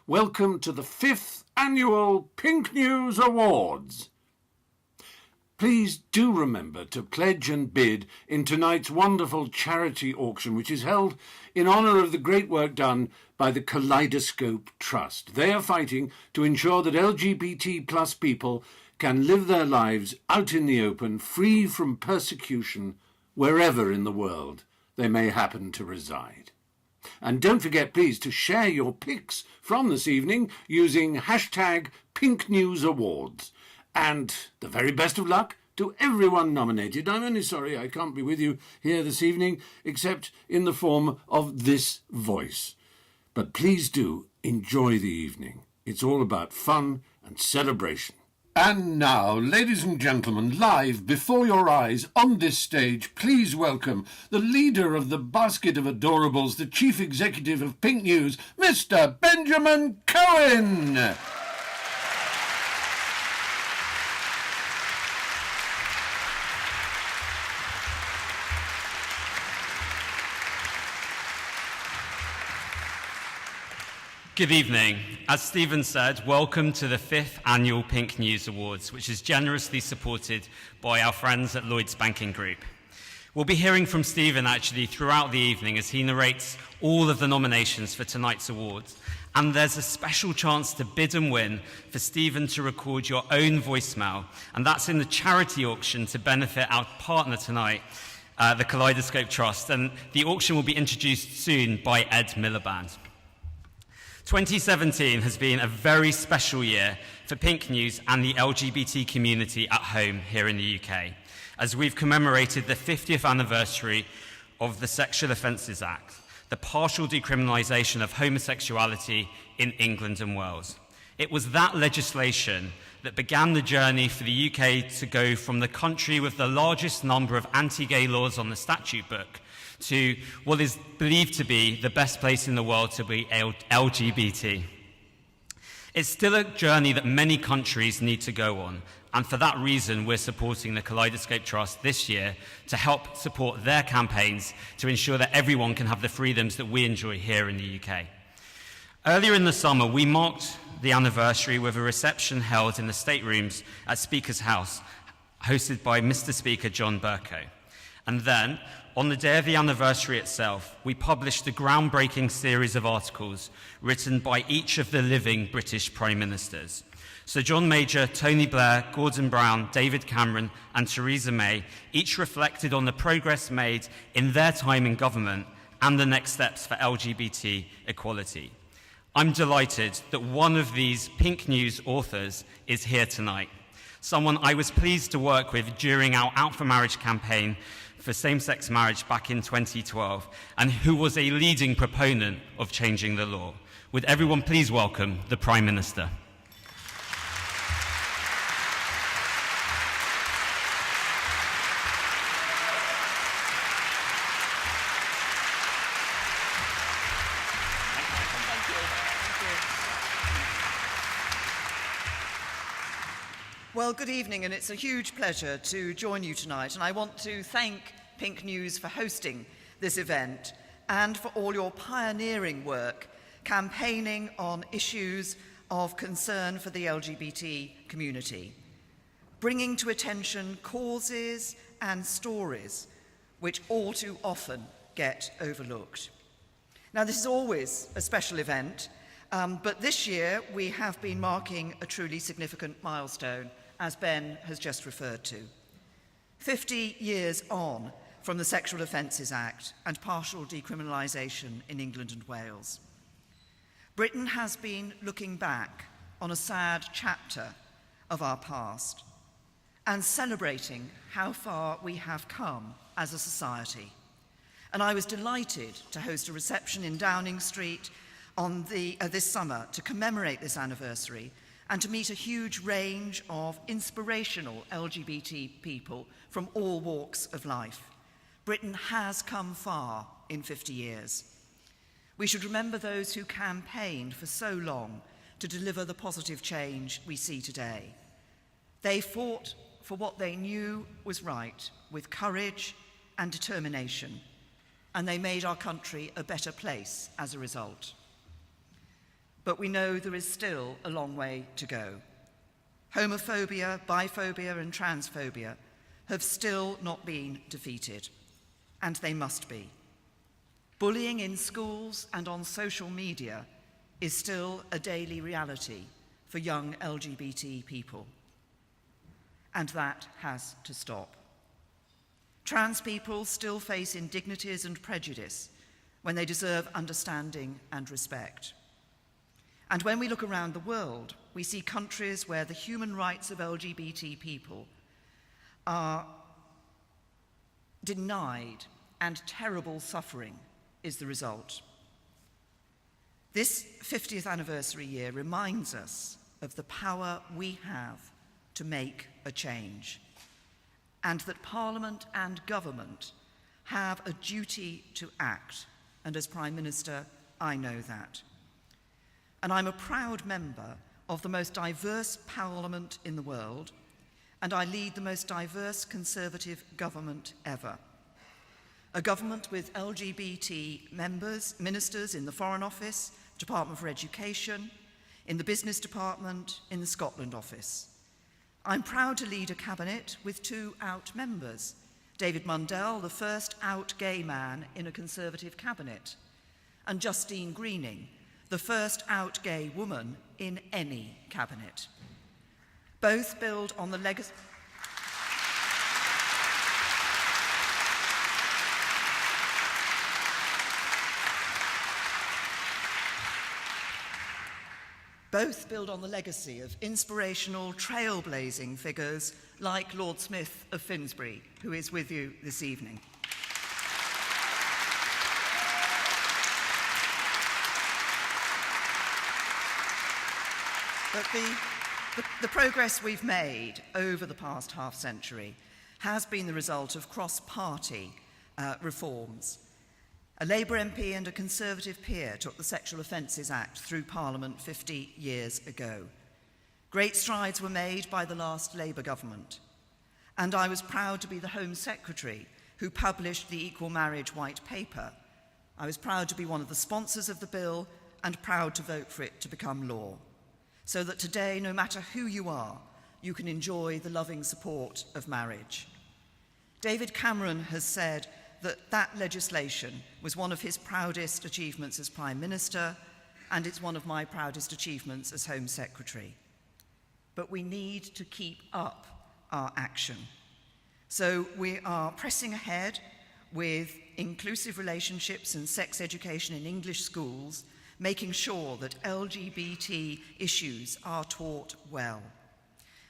welcome to the 5th Annual PinkNews Awards. Please do remember to pledge and bid in tonight's wonderful charity auction, which is held in honour of the great work done by the Kaleidoscope Trust. They are fighting to ensure that LGBT plus people can live their lives out in the open, free from persecution, wherever in the world they may happen to reside. And don't forget, please, to share your pics from this evening using hashtag PinkNewsAwards. And the very best of luck to everyone nominated. I'm only sorry I can't be with you here this evening, except in the form of this voice. But please do enjoy the evening. It's all about fun and celebration. And now, ladies and gentlemen, live before your eyes on this stage, please welcome the leader of the Basket of Adorables, the Chief Executive of Pink News, Mr. Benjamin Cohen. Good evening. As Stephen said, welcome to the 5th Annual Pink News Awards, which is generously supported by our friends at Lloyds Banking Group. We'll be hearing from Stephen actually throughout the evening as he narrates all of the nominations for tonight's awards. And there's a special chance to bid and win for Stephen to record your own voicemail, and that's in the charity auction to benefit our partner tonight, the Kaleidoscope Trust, and the auction will be introduced soon by Ed Miliband. 2017 has been a very special year for Pink News and the LGBT community at home here in the UK, as we've commemorated the 50th anniversary of the Sexual Offences Act, the partial decriminalisation of homosexuality in England and Wales. It was that legislation that began the journey for the UK to go from the country with the largest number of anti-gay laws on the statute book to what is believed to be the best place in the world to be LGBT. It's still a journey that many countries need to go on, and for that reason we're supporting the Kaleidoscope Trust this year to help support their campaigns to ensure that everyone can have the freedoms that we enjoy here in the UK. Earlier in the summer, we marked the anniversary with a reception held in the staterooms at Speaker's House, hosted by Mr. Speaker John Bercow. And then, on the day of the anniversary itself, we published a groundbreaking series of articles written by each of the living British Prime Ministers. Sir John Major, Tony Blair, Gordon Brown, David Cameron and Theresa May each reflected on the progress made in their time in government and the next steps for LGBT equality. I'm delighted that one of these Pink News authors is here tonight, someone I was pleased to work with during our Out for Marriage campaign for same-sex marriage back in 2012, and who was a leading proponent of changing the law. Would everyone please welcome the Prime Minister? Well, good evening, and it's a huge pleasure to join you tonight. And I want to thank Pink News for hosting this event and for all your pioneering work campaigning on issues of concern for the LGBT community, bringing to attention causes and stories which all too often get overlooked. Now, this is always a special event, but this year we have been marking a truly significant milestone, as Ben has just referred to. 50 years on from the Sexual Offences Act and partial decriminalisation in England and Wales. Britain has been looking back on a sad chapter of our past and celebrating how far we have come as a society. And I was delighted to host a reception in Downing Street on this summer to commemorate this anniversary and to meet a huge range of inspirational LGBT people from all walks of life. Britain has come far in 50 years. We should remember those who campaigned for so long to deliver the positive change we see today. They fought for what they knew was right with courage and determination, and they made our country a better place as a result. but we know there is still a long way to go. Homophobia, biphobia, and transphobia have still not been defeated, and they must be. Bullying in schools and on social media is still a daily reality for young LGBT people, and that has to stop. Trans people still face indignities and prejudice when they deserve understanding and respect. And when we look around the world, we see countries where the human rights of LGBT people are denied and terrible suffering is the result. This 50th anniversary year reminds us of the power we have to make a change, and that Parliament and government have a duty to act, and as Prime Minister, I know that. And I'm a proud member of the most diverse parliament in the world, and I lead the most diverse Conservative government ever. A government with LGBT ministers in the Foreign Office, Department for Education, in the Business Department, in the Scotland Office. I'm proud to lead a cabinet with 2 out members, David Mundell, the first out gay man in a Conservative cabinet, and Justine Greening, the first out gay woman in any cabinet. Both build on the legacy. Both build on the legacy of inspirational, trailblazing figures like Lord Smith of Finsbury, who is with you this evening. But the progress we've made over the past half-century has been the result of cross-party reforms. A Labour MP and a Conservative peer took the Sexual Offences Act through Parliament 50 years ago. Great strides were made by the last Labour government, and I was proud to be the Home Secretary who published the Equal Marriage White Paper. I was proud to be one of the sponsors of the bill and proud to vote for it to become law, so that today, no matter who you are, you can enjoy the loving support of marriage. David Cameron has said that legislation was one of his proudest achievements as Prime Minister, and it's one of my proudest achievements as Home Secretary. But we need to keep up our action. So we are pressing ahead with inclusive relationships and sex education in English schools, making sure that LGBT issues are taught well.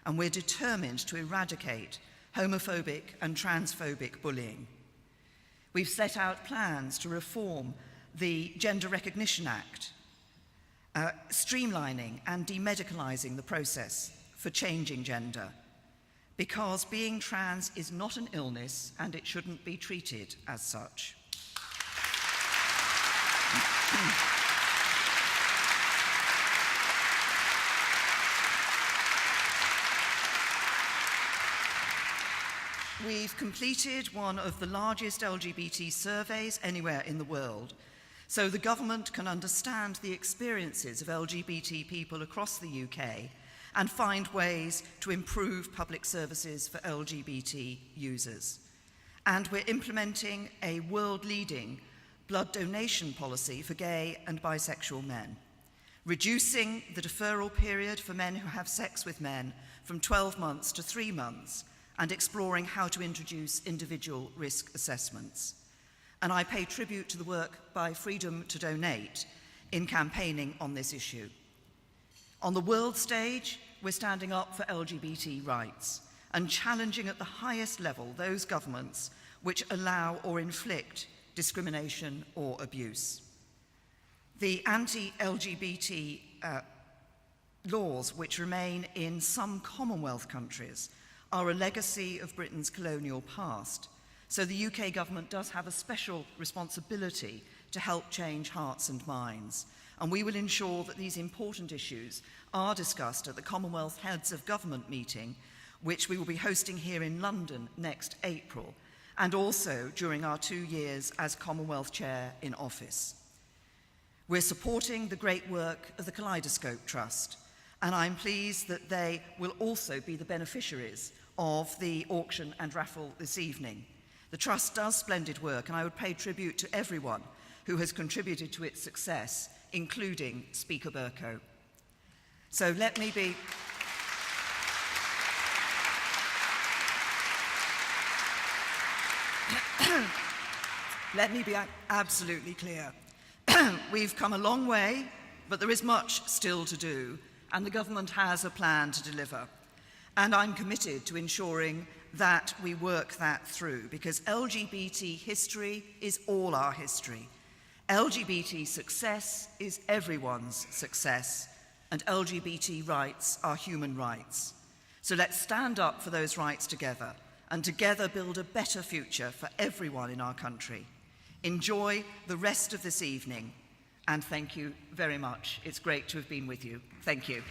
And we're determined to eradicate homophobic and transphobic bullying. We've set out plans to reform the Gender Recognition Act, streamlining and demedicalising the process for changing gender, because being trans is not an illness and it shouldn't be treated as such. We've completed one of the largest LGBT surveys anywhere in the world, so the government can understand the experiences of LGBT people across the UK and find ways to improve public services for LGBT users. And we're implementing a world-leading blood donation policy for gay and bisexual men, reducing the deferral period for men who have sex with men from 12 months to 3 months, and exploring how to introduce individual risk assessments. And I pay tribute to the work by Freedom to Donate in campaigning on this issue. On the world stage, we're standing up for LGBT rights and challenging at the highest level those governments which allow or inflict discrimination or abuse. The anti-LGBT laws which remain in some Commonwealth countries are a legacy of Britain's colonial past, so the UK government does have a special responsibility to help change hearts and minds, and we will ensure that these important issues are discussed at the Commonwealth Heads of Government meeting, which we will be hosting here in London next April, and also during our 2 years as Commonwealth Chair in office. We're supporting the great work of the Kaleidoscope Trust, and I'm pleased that they will also be the beneficiaries of the auction and raffle this evening. The Trust does splendid work, and I would pay tribute to everyone who has contributed to its success, including Speaker Bercow. So let me be absolutely clear. We've come a long way, but there is much still to do, and the government has a plan to deliver. And I'm committed to ensuring that we work that through, because LGBT history is all our history. LGBT success is everyone's success, and LGBT rights are human rights. So let's stand up for those rights together, and together build a better future for everyone in our country. Enjoy the rest of this evening, and thank you very much. It's great to have been with you. Thank you.